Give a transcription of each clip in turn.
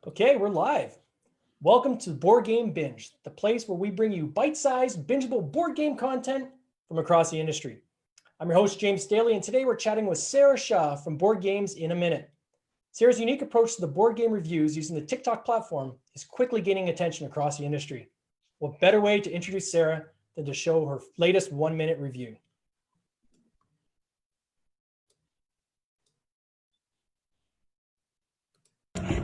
Okay, we're live. Welcome to Board Game Binge, the place where we bring you bite-sized, bingeable board game content from across the industry. I'm your host, James Staley, and today we're chatting with Sarah Shah from Board Games in a Minute. Sarah's unique approach to the board game reviews using the Tik Tok platform is quickly gaining attention across the industry. What better way to introduce Sarah than to show her latest 1-minute review?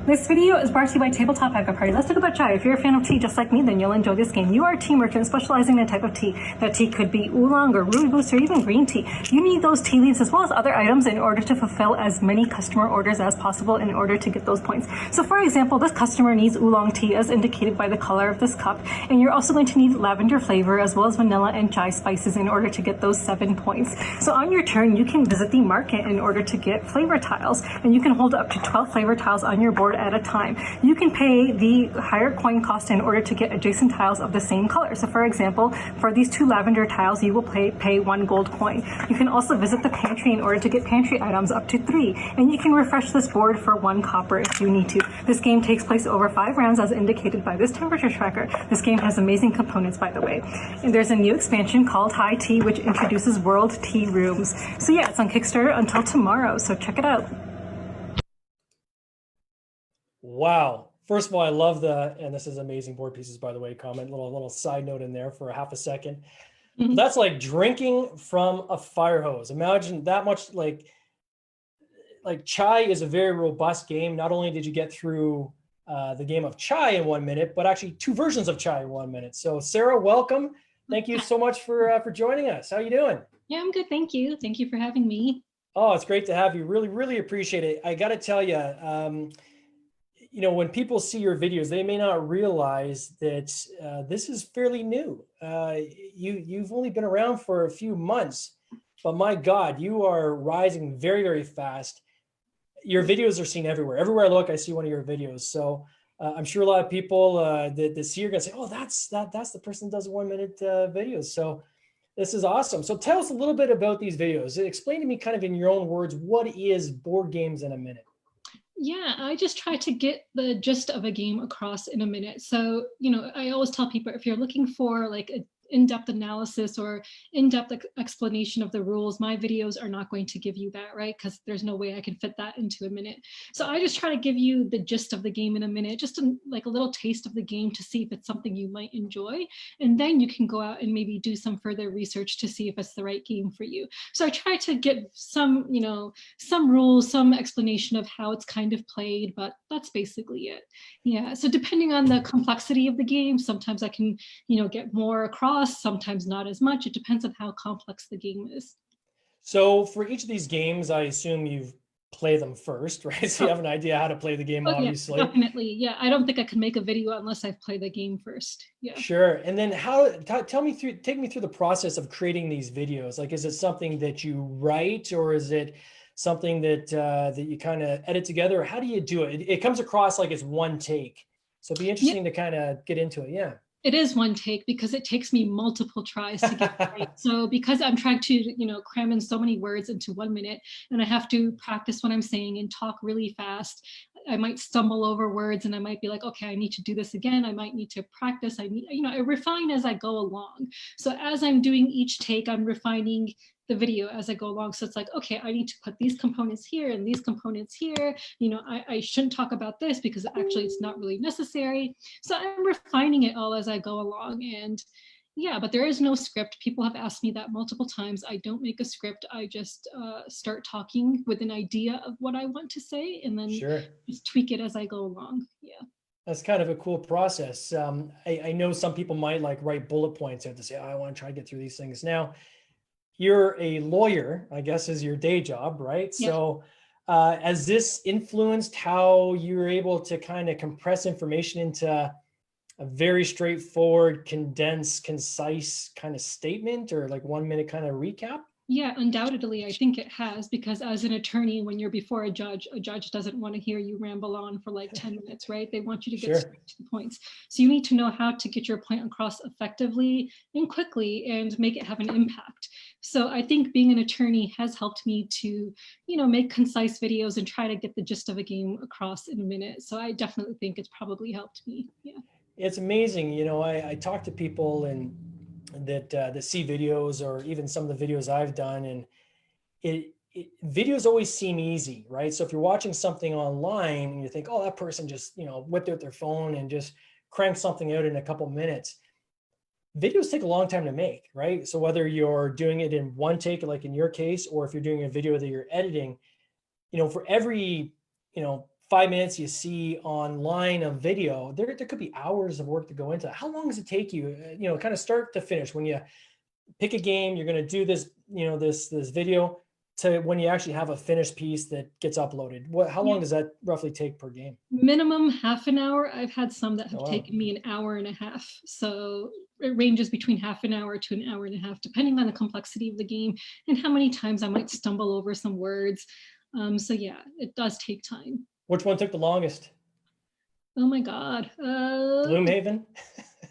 This video is brought to you by Tabletop Echo Party. Let's talk about chai. If you're a fan of tea just like me, then you'll enjoy this game. You are a tea merchant specializing in a type of tea. That tea could be oolong or rooibos or even green tea. You need those tea leaves as well as other items in order to fulfill as many customer orders as possible in order to get those points. So for example, this customer needs oolong tea as indicated by the color of this cup. And you're also going to need lavender flavor as well as vanilla and chai spices in order to get those 7 points. So on your turn, you can visit the market in order to get flavor tiles. And you can hold up to 12 flavor tiles on your board at a time. You can pay the higher coin cost in order to get adjacent tiles of the same color. So for example, for these 2 lavender tiles, you will pay 1 gold coin. You can also visit the pantry in order to get pantry items up to 3. And you can refresh this board for 1 copper if you need to. This game takes place over 5 rounds as indicated by this temperature tracker. This game has amazing components, by the way. And there's a new expansion called High Tea, which introduces world tea rooms. So yeah, it's on Kickstarter until tomorrow, so check it out. Wow. First of all, I love and this is amazing board pieces, by the way, comment, little side note in there for a half a second. Mm-hmm. That's like drinking from a fire hose. Imagine that much. Like chai is a very robust game. Not only did you get through the game of chai in 1 minute, but actually 2 versions of chai in 1 minute. So Sarah, welcome. Thank you so much for joining us. How are you doing? Yeah, I'm good. Thank you. Thank you for having me. Oh, it's great to have you. Really, really appreciate it. I got to tell you, when people see your videos, they may not realize that this is fairly new. You've only been around for a few months, but my God, you are rising very, very fast. Your videos are seen everywhere. Everywhere I look, I see one of your videos. So I'm sure a lot of people that see you're gonna say, "Oh, that's the person that does 1 minute videos." So this is awesome. So tell us a little bit about these videos. Explain to me, kind of in your own words, what is Board Games in a Minute? Yeah, I just try to get the gist of a game across in a minute. So, I always tell people if you're looking for like a in-depth analysis or in-depth explanation of the rules, my videos are not going to give you that, right? Because there's no way I can fit that into a minute. So I just try to give you the gist of the game in a minute, just like a little taste of the game to see if it's something you might enjoy. And then you can go out and maybe do some further research to see if it's the right game for you. So I try to get some, some rules, some explanation of how it's kind of played, but that's basically it. Yeah, so depending on the complexity of the game, sometimes I can, get more across, sometimes not as much. It depends on how complex the game is. So for each of these games, I assume you've played them first, right? So you have an idea how to play the game, obviously. Yeah, definitely. Yeah, I don't think I could make a video unless I've played the game first. Yeah. Sure. And then take me through the process of creating these videos. Like, is it something that you write, or is it something that that you kind of edit together? How do you do it? It comes across like it's one take. So it'd be interesting to kind of get into it. Yeah. It is one take because it takes me multiple tries to get it right. So because I'm trying to, cram in so many words into 1 minute, and I have to practice what I'm saying and talk really fast, I might stumble over words and I might be like, okay, I need to do this again. I might need to practice. I refine as I go along. So as I'm doing each take, I'm refining the video as I go along. So it's like, okay, I need to put these components here and these components here. I shouldn't talk about this because actually it's not really necessary. So I'm refining it all as I go along. And yeah, but there is no script. People have asked me that multiple times. I don't make a script. I just start talking with an idea of what I want to say and then just tweak it as I go along. Yeah. That's kind of a cool process. I know some people might like write bullet points and to say, oh, I want to try to get through these things. Now, you're a lawyer, I guess, is your day job, right? Yeah. So has this influenced how you're able to kind of compress information into a very straightforward, condensed, concise kind of statement, or like 1 minute kind of recap? Yeah, undoubtedly, I think it has, because as an attorney, when you're before a judge doesn't want to hear you ramble on for like 10 minutes, right? They want you to get Sure. straight to the points. So you need to know how to get your point across effectively and quickly and make it have an impact. So I think being an attorney has helped me to, make concise videos and try to get the gist of a game across in a minute. So I definitely think it's probably helped me. Yeah. It's amazing. I talk to people and that see videos or even some of the videos I've done, and videos always seem easy, right? So if you're watching something online and you think, oh, that person just, whipped out their phone and just cranked something out in a couple minutes, videos take a long time to make, right? So whether you're doing it in one take, like in your case, or if you're doing a video that you're editing, for every, 5 minutes you see online of video, there could be hours of work to go into that. How long does it take you, kind of start to finish, when you pick a game, you're going to do this, this video, to when you actually have a finished piece that gets uploaded? How long does that roughly take per game? Minimum half an hour. I've had some that have Oh, wow. taken me an hour and a half. So it ranges between half an hour to an hour and a half, depending on the complexity of the game and how many times I might stumble over some words. So yeah, it does take time. Which one took the longest? Oh my God. Gloomhaven?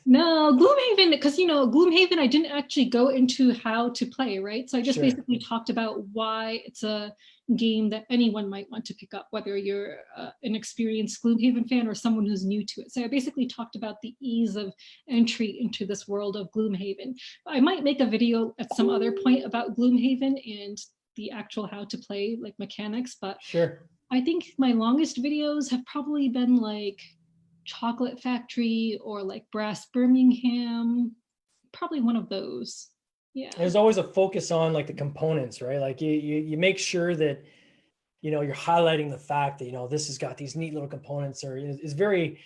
No, Gloomhaven, because Gloomhaven, I didn't actually go into how to play, right? So I just Sure. basically talked about why it's a game that anyone might want to pick up, whether you're an experienced Gloomhaven fan or someone who's new to it. So I basically talked about the ease of entry into this world of Gloomhaven. I might make a video at some other point about Gloomhaven and the actual how to play, like mechanics, but Sure. I think my longest videos have probably been like Chocolate Factory or like Brass Birmingham, probably one of those. Yeah. There's always a focus on like the components, right? Like you make sure that, you're highlighting the fact that, this has got these neat little components, or is very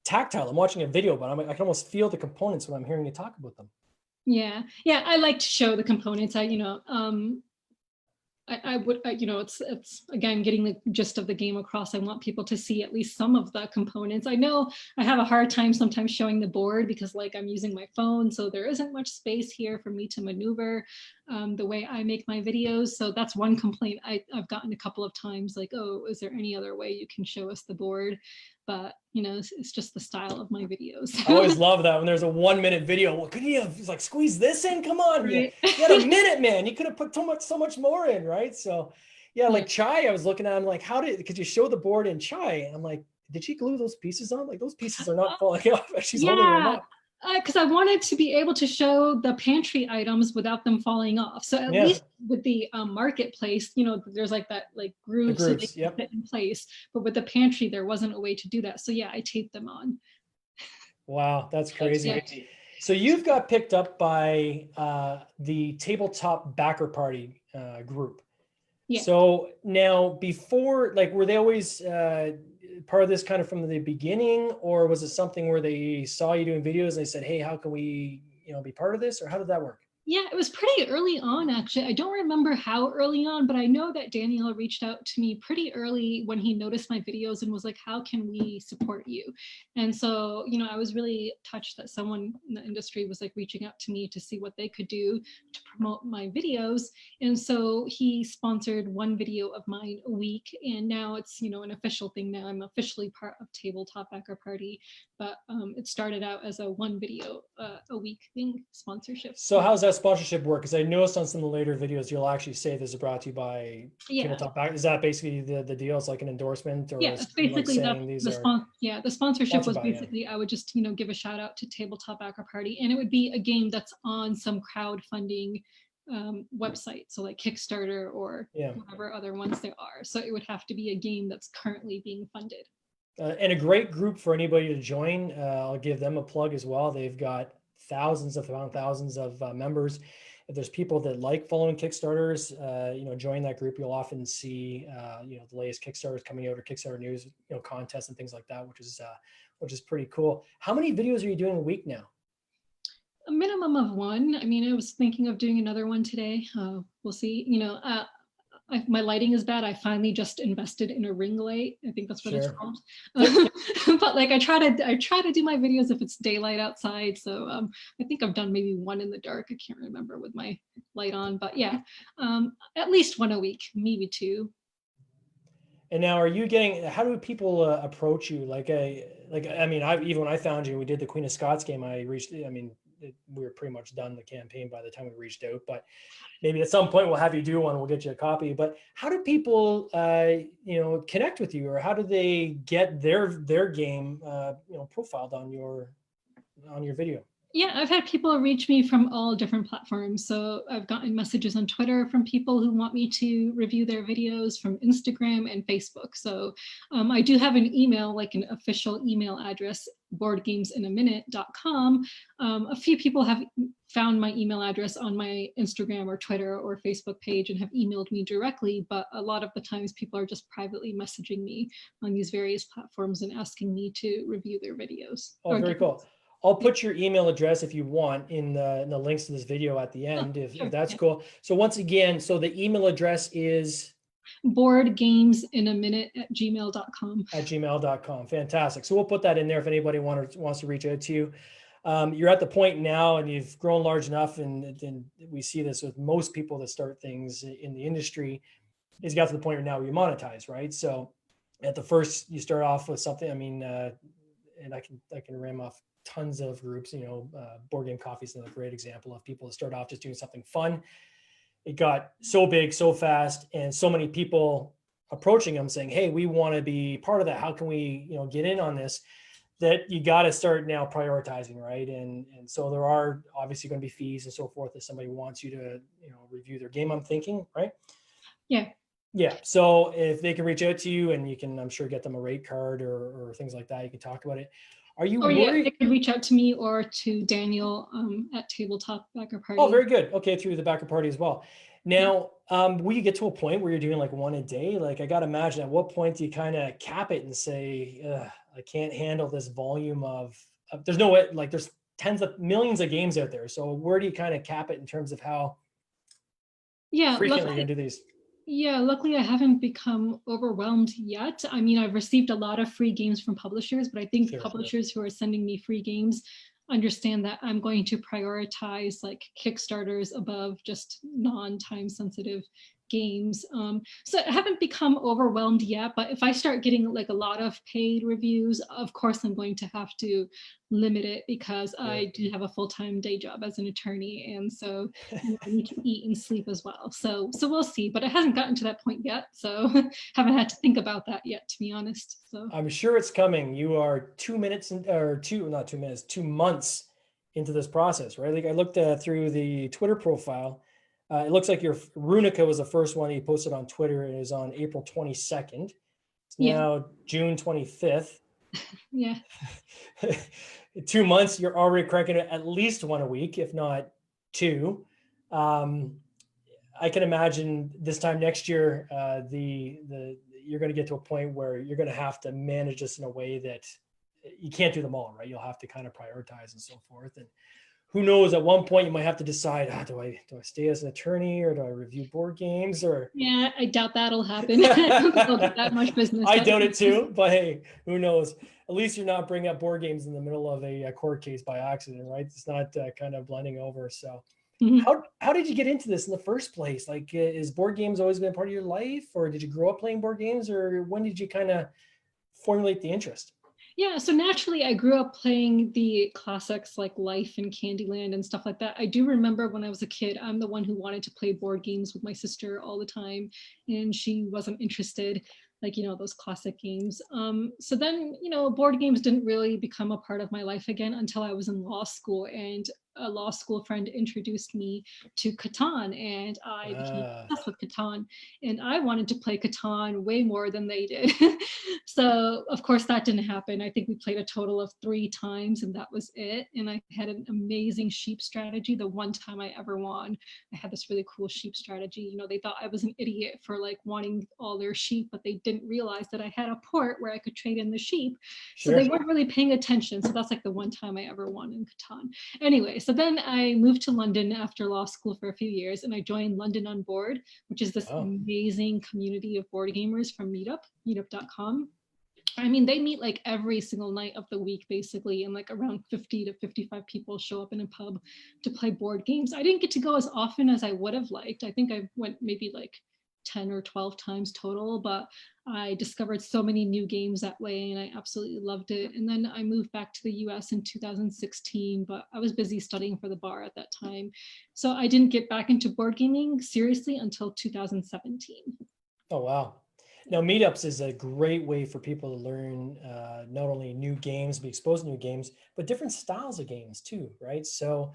tactile. I'm watching a video, but I can almost feel the components when I'm hearing you talk about them. Yeah. I like to show the components. I would, it's again, getting the gist of the game across. I want people to see at least some of the components. I know I have a hard time sometimes showing the board because like I'm using my phone, so there isn't much space here for me to maneuver the way I make my videos. So that's one complaint I've gotten a couple of times, like, oh, is there any other way you can show us the board? But it's just the style of my videos. I always love that when there's a 1 minute video. Well, could you have like squeeze this in? Come on, Right. you had a minute, man. You could have put so much more in, right? So, yeah, like Chai, I was looking at. I'm like, because you show the board in Chai, and I'm like, did she glue those pieces on? Like those pieces are not falling off. She's holding them up. Because I wanted to be able to show the pantry items without them falling off. So at least with the marketplace, there's like that like groove so they can fit in place. But with the pantry, there wasn't a way to do that. So yeah, I taped them on. Wow, that's crazy. So you've got picked up by the Tabletop Backer Party group. Yeah. So now before, like, were they always part of this kind of from the beginning, or was it something where they saw you doing videos and they said, hey, how can we, be part of this, or how did that work? Yeah, it was pretty early on, actually. I don't remember how early on, but I know that Daniel reached out to me pretty early when he noticed my videos and was like, how can we support you? And so, I was really touched that someone in the industry was like reaching out to me to see what they could do to promote my videos. And so he sponsored one video of mine a week. And now it's, an official thing now. I'm officially part of Tabletop Backer Party, but it started out as a one video a week thing, sponsorship. So how's that sponsorship work? Because I noticed on some of the later videos, you'll actually say this is brought to you by Tabletop Backer. Is that basically the deal? It's like an endorsement, or it's basically like the sponsorship was basically I would just give a shout out to Tabletop Backer Party, and it would be a game that's on some crowdfunding website, so like Kickstarter or whatever other ones there are. So it would have to be a game that's currently being funded. And a great group for anybody to join. I'll give them a plug as well. They've got thousands of members. If there's people that like following Kickstarters, join that group. You'll often see, the latest Kickstarters coming out, or Kickstarter news, contests and things like that, which is pretty cool. How many videos are you doing a week now? A minimum of one. I mean, I was thinking of doing another one today. We'll see. my lighting is bad. I finally just invested in a ring light. I think that's what it's Sure. called. But like I try to do my videos if it's daylight outside. So I think I've done maybe one in the dark. I can't remember with my light on, but yeah, at least one a week, maybe two. And now, are you getting? How do people approach you? I mean, even when I found you, we did the Queen of Scots game. I reached. I mean, we were pretty much done the campaign by the time we reached out. But maybe at some point we'll have you do one. We'll get you a copy. But how do people, connect with you, or how do they get their game, profiled on your video? Yeah, I've had people reach me from all different platforms. So I've gotten messages on Twitter from people who want me to review their videos, from Instagram and Facebook. So I do have an email, like an official email address, boardgamesinAminute.com. A few people have found my email address on my Instagram or Twitter or Facebook page and have emailed me directly, but a lot of the times people are just privately messaging me on these various platforms and asking me to review their videos. Oh, very cool. I'll put your email address if you want in the links to this video at the end, if that's cool. So once again, so the email address is boardgamesinAminute@gmail.com. at gmail.com. Fantastic. So we'll put that in there if anybody wants to reach out to you. You're at the point now, and you've grown large enough, and we see this with most people that start things in the industry, is got to the point where now you monetize, right? So at the first, you start off with something. I mean, and I can ram off tons of groups. Board Game Coffee is a great example of people that start off just doing something fun. It got so big so fast, and so many people approaching them saying, hey, we want to be part of that. How can we get in on this? That you got to start now prioritizing, right? And so there are obviously going to be fees and so forth if somebody wants you to review their game, I'm thinking, right? Yeah. So if they can reach out to you, and you can, I'm sure, get them a rate card or things like that, you can talk about it. Are you worried? Yeah, they can reach out to me or to Daniel at Tabletop Backer Party. Oh, very good. Okay, through the Backer Party as well. Now, will you get to a point where you're doing like one a day? Like, I got to imagine, at what point do you kind of cap it and say, I can't handle this volume of there's no way, like there's tens of millions of games out there. So where do you kind of cap it in terms of how frequently you're going to do these? Yeah, luckily I haven't become overwhelmed yet. I mean, I've received a lot of free games from publishers, but I think publishers who are sending me free games understand that I'm going to prioritize like Kickstarters above just non-time sensitive games. So I haven't become overwhelmed yet, but if I start getting like a lot of paid reviews, of course I'm going to have to limit it, because I do have a full-time day job as an attorney, and so I need to eat and sleep as well. So we'll see, but it hasn't gotten to that point yet, so haven't had to think about that yet, to be honest. So I'm sure it's coming. You are 2 months into this process, right? Like I looked through the Twitter profile. It looks like your Runica was the first one you posted on Twitter. It is on April 22nd. It's now June 25th. Yeah. 2 months, you're already cranking it at least one a week, if not two. I can imagine this time next year, you're going to get to a point where you're going to have to manage this in a way that you can't do them all, right? You'll have to kind of prioritize and so forth. And who knows, at one point you might have to decide, do I stay as an attorney, or do I review board games? Or yeah, I doubt that'll happen. I'll get that much business. I doubt it too, but hey, who knows? At least you're not bringing up board games in the middle of a court case by accident, right? It's not kind of blending over. So how did you get into this in the first place? Like, is board games always been part of your life, or did you grow up playing board games, or when did you kind of formulate the interest? Yeah, so naturally I grew up playing the classics like Life and Candyland and stuff like that. I do remember when I was a kid, I'm the one who wanted to play board games with my sister all the time, and she wasn't interested, like, those classic games. So then, board games didn't really become a part of my life again until I was in law school, and a law school friend introduced me to Catan, and I became obsessed with Catan, and I wanted to play Catan way more than they did. So of course that didn't happen. I think we played a total of 3 times, and that was it. And I had an amazing sheep strategy. The one time I ever won, I had this really cool sheep strategy. They thought I was an idiot for like wanting all their sheep, but they didn't realize that I had a port where I could trade in the sheep. So they weren't really paying attention. So that's like the one time I ever won in Catan. Anyway, So then I moved to London after law school for a few years, and I joined London on Board, which is this amazing community of board gamers from meetup.com. I mean, they meet like every single night of the week, basically, and like around 50 to 55 people show up in a pub to play board games. I didn't get to go as often as I would have liked. I think I went maybe like 10 or 12 times total, but I discovered so many new games that way, and I absolutely loved it. And then I moved back to the US in 2016, but I was busy studying for the bar at that time. So I didn't get back into board gaming seriously until 2017. Oh, wow. Now, meetups is a great way for people to learn not only new games, be exposed to new games, but different styles of games too, right? So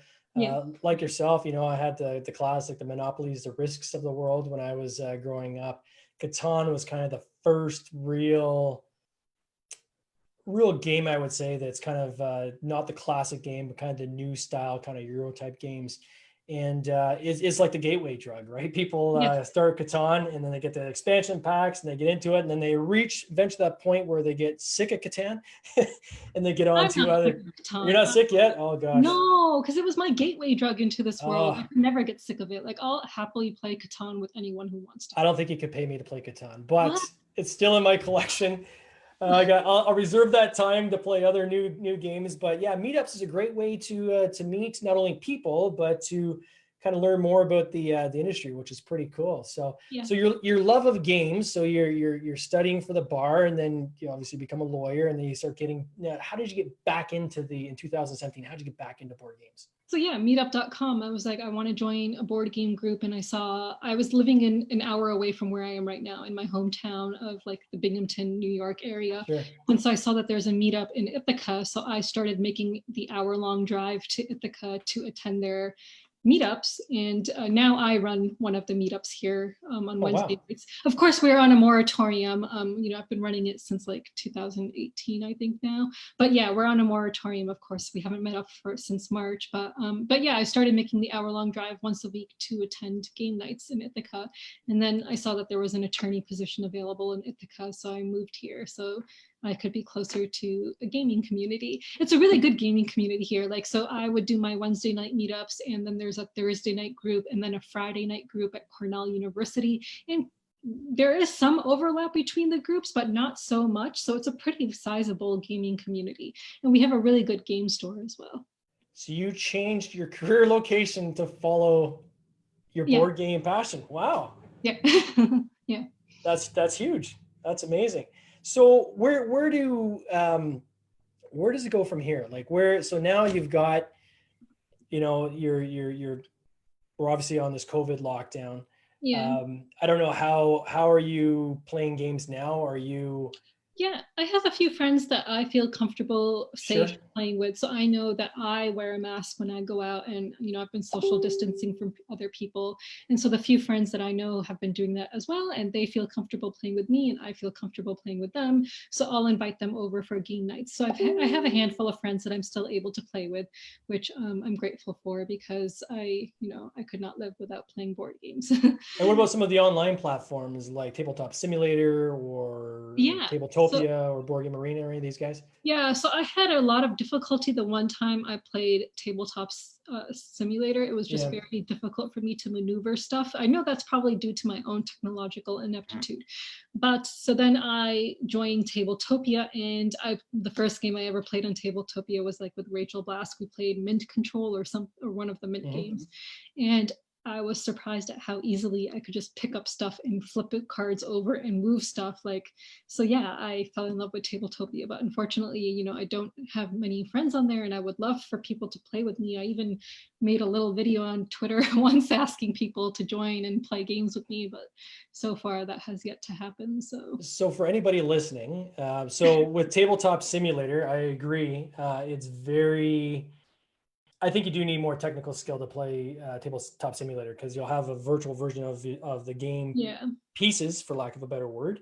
like yourself, you know, I had the classic, the Monopolies, the Risks of the world when I was growing up. Catan was kind of the first real game, I would say, that's kind of not the classic game, but kind of the new style, kind of Euro type games. And it's like the gateway drug, right? People start Catan, and then they get the expansion packs, and they get into it, and then they reach eventually that point where they get sick of Catan, and they get on to other. You're not sick yet? Oh gosh. No, because it was my gateway drug into this world. I could never get sick of it. Like, I'll happily play Catan with anyone who wants to. I don't think you could pay me to play Catan, but it's still in my collection. I'll reserve that time to play other new games. But yeah, meetups is a great way to meet not only people, but to kind of learn more about the industry, which is pretty cool. So so your love of games. So you're studying for the bar, and then you obviously become a lawyer, and then you start getting. How did you get back into in 2017? How did you get back into board games? So yeah, meetup.com. I was like, I want to join a board game group. And I was living in an hour away from where I am right now in my hometown of like the Binghamton, New York area. Sure. And so I saw that there's a meetup in Ithaca. So I started making the hour-long drive to Ithaca to attend their meetups, and now I run one of the meetups here on Wednesday nights. Of course, we're on a moratorium. You know, I've been running it since like 2018, I think now. But yeah, we're on a moratorium. Of course, we haven't met up since March. But yeah, I started making the hour-long drive once a week to attend game nights in Ithaca, and then I saw that there was an attorney position available in Ithaca, so I moved here. So I could be closer to a gaming community. It's a really good gaming community here. Like, so I would do my Wednesday night meetups, and then there's a Thursday night group, and then a Friday night group at Cornell University. And there is some overlap between the groups, but not so much. So it's a pretty sizable gaming community. And we have a really good game store as well. So you changed your career location to follow your board game passion. Wow. Yeah. Yeah. That's huge. That's amazing. So where does it go from here? Like so now you've got, you know, we're obviously on this COVID lockdown. Yeah. I don't know how are you playing games now? Are you? Yeah, I have a few friends that I feel comfortable, safe playing with. So I know that I wear a mask when I go out, and, you know, I've been social distancing from other people. And so the few friends that I know have been doing that as well, and they feel comfortable playing with me, and I feel comfortable playing with them. So I'll invite them over for game nights. So I have a handful of friends that I'm still able to play with, which I'm grateful for, because I could not live without playing board games. And what about some of the online platforms like Tabletop Simulator or Tabletopia or Board Game Arena or any of these guys? Yeah, so I had a lot of difficulty the one time I played Tabletop Simulator. It was just very difficult for me to maneuver stuff. I know that's probably due to my own technological ineptitude. But so then I joined Tabletopia, and the first game I ever played on Tabletopia was like with Rachel Blask. We played Mint Control or one of the Mint games. And I was surprised at how easily I could just pick up stuff and flip cards over and move stuff. So yeah, I fell in love with Tabletopia, but unfortunately, you know, I don't have many friends on there, and I would love for people to play with me. I even made a little video on Twitter once asking people to join and play games with me, but so far that has yet to happen. So for anybody listening, so with Tabletop Simulator, I agree. It's very, I think you do need more technical skill to play Tabletop Simulator, because you'll have a virtual version of the game pieces, for lack of a better word.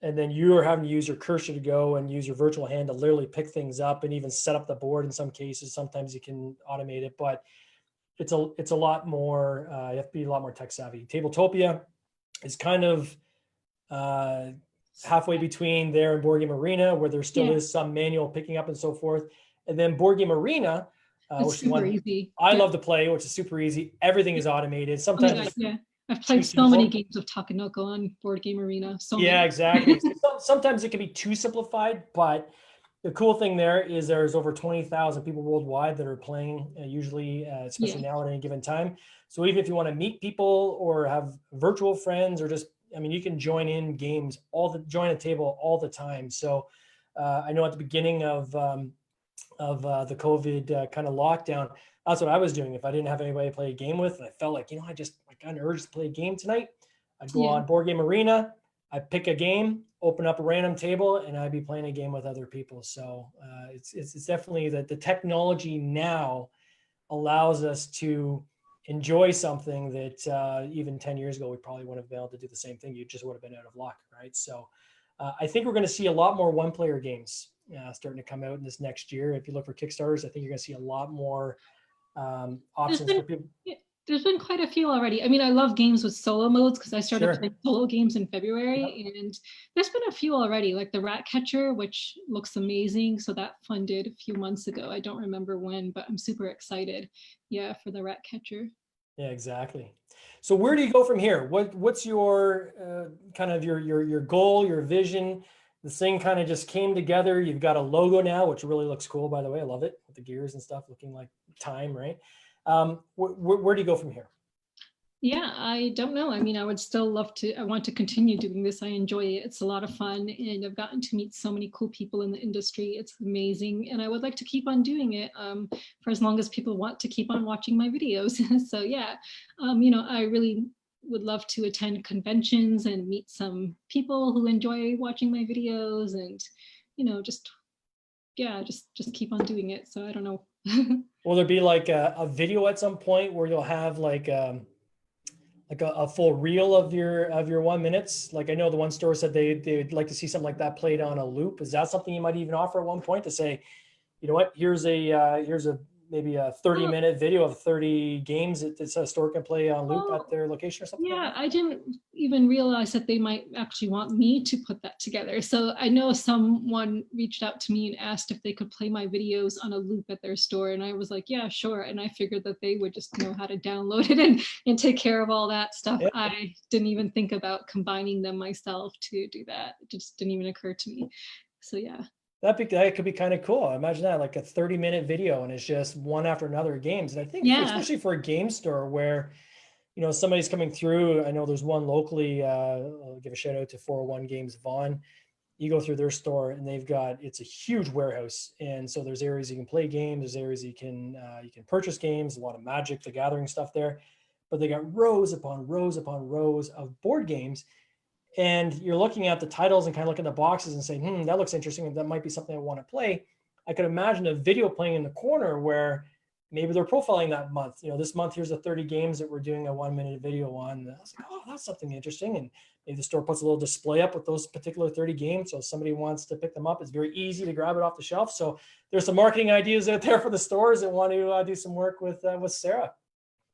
And then you are having to use your cursor to go and use your virtual hand to literally pick things up and even set up the board in some cases. Sometimes you can automate it, but it's a lot more, you have to be a lot more tech savvy. Tabletopia is kind of halfway between there and Board Game Arena, where there still is some manual picking up and so forth. And then Board Game Arena, It's which is super one easy. I Yeah. love to play, which is super easy. Everything is automated. Oh my Sometimes God, it's yeah. I've too played so many simple. games of Takenoko on Board Game Arena. So Yeah, many. exactly. Sometimes it can be too simplified, but the cool thing there is there's over 20,000 people worldwide that are playing, usually, Yeah. especially now at any given time. So even if you want to meet people or have virtual friends or just, I mean, you can join in games join a table all the time. So I know at the beginning of the COVID kind of lockdown, that's what I was doing. If I didn't have anybody to play a game with, and I felt like, I got an urge to play a game tonight, I'd go Yeah. on Board Game Arena, I'd pick a game, open up a random table, and I'd be playing a game with other people. So it's definitely that the technology now allows us to enjoy something that even 10 years ago, we probably wouldn't have been able to do the same thing. You just would have been out of luck, right? So I think we're going to see a lot more one-player games starting to come out in this next year. If you look for Kickstarters, I think you're going to see a lot more There's options been for people. yeah, there's been quite a few already. I mean, I love games with solo modes because I started Sure. playing solo games in February, Yep. and there's been a few already, like the Rat Catcher, which looks amazing. So that funded a few months ago. I don't remember when, but I'm super excited. Yeah, for the Rat Catcher. Yeah, exactly. So where do you go from here? What's your kind of your goal, your vision? This thing kind of just came together. You've got a logo now, which really looks cool, by the way. I love it with the gears and stuff, looking like time, right? Where do you go from here? Yeah, I don't know. I mean, I would still love to, I want to continue doing this. I enjoy it. It's a lot of fun, and I've gotten to meet so many cool people in the industry. It's amazing. And I would like to keep on doing it for as long as people want to keep on watching my videos. So yeah, I really would love to attend conventions and meet some people who enjoy watching my videos, and, just, yeah, just keep on doing it. So I don't know. Will there be like a video at some point where you'll have like a full reel of your 1 minutes? Like I know the one store said they'd like to see something like that played on a loop. Is that something you might even offer at one point to say, you know what, here's a maybe a 30-minute video of 30 games that a store can play on loop Oh, at their location or something like yeah, that? I didn't even realize that they might actually want me to put that together. So I know someone reached out to me and asked if they could play my videos on a loop at their store. And I was like, yeah, sure. And I figured that they would just know how to download it and take care of all that stuff. Yeah. I didn't even think about combining them myself to do that. It just didn't even occur to me. So yeah. That could be kind of cool. Imagine that, like a 30-minute video, and it's just one after another games. And I think Yeah. especially for a game store where, somebody's coming through. I know there's one locally. I'll give a shout out to 401 Games Vaughan. You go through their store and it's a huge warehouse. And so there's areas you can play games. There's areas you can purchase games, a lot of Magic, the Gathering stuff there, but they got rows upon rows upon rows of board games. And you're looking at the titles and kind of looking at the boxes and saying, that looks interesting. That might be something I want to play. I could imagine a video playing in the corner where maybe they're profiling that month. This month, here's the 30 games that we're doing a 1-minute video on. And I was like, oh, that's something interesting. And maybe the store puts a little display up with those particular 30 games. So if somebody wants to pick them up, it's very easy to grab it off the shelf. So there's some marketing ideas out there for the stores that want to do some work with Sarah.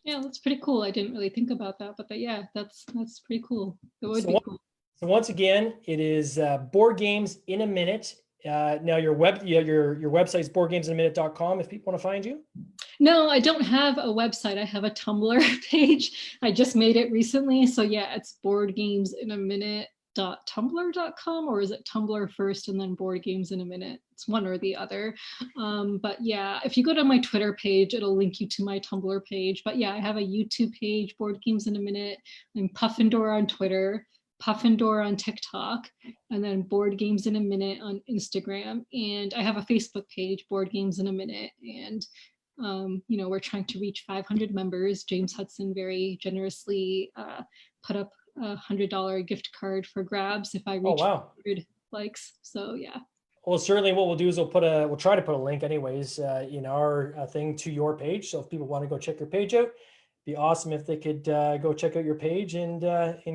Yeah, that's pretty cool. I didn't really think about that, but yeah, that's pretty cool. It would be cool. So once again, it is Board Games in a Minute. Now your website is boardgamesinminute.com if people want to find you. No, I don't have a website. I have a Tumblr page. I just made it recently. So yeah, it's boardgamesinAminute.tumblr.com, or is it Tumblr first and then Board Games in a Minute? It's one or the other. But yeah, if you go to my Twitter page, it'll link you to my Tumblr page. But yeah, I have a YouTube page, Board Games in a Minute. I'm Puffendor on Twitter, Puffendor on TikTok, and then Board Games in a Minute on Instagram. And I have a Facebook page, Board Games in a Minute. And we're trying to reach 500 members. James Hudson very generously put up $100 gift card for grabs if I reach 100 likes. So yeah. Well, certainly what we'll do is we'll try to put a link anyways in our thing to your page. So if people want to go check your page out, it'd be awesome if they could go check out your page and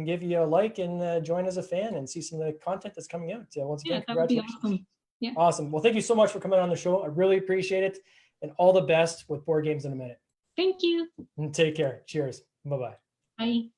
give you a like and join as a fan and see some of the content that's coming out. Once again, congratulations. That would be awesome. Yeah. Awesome. Well, thank you so much for coming on the show. I really appreciate it. And all the best with Board Games in a Minute. Thank you. And take care. Cheers. Bye-bye. Bye.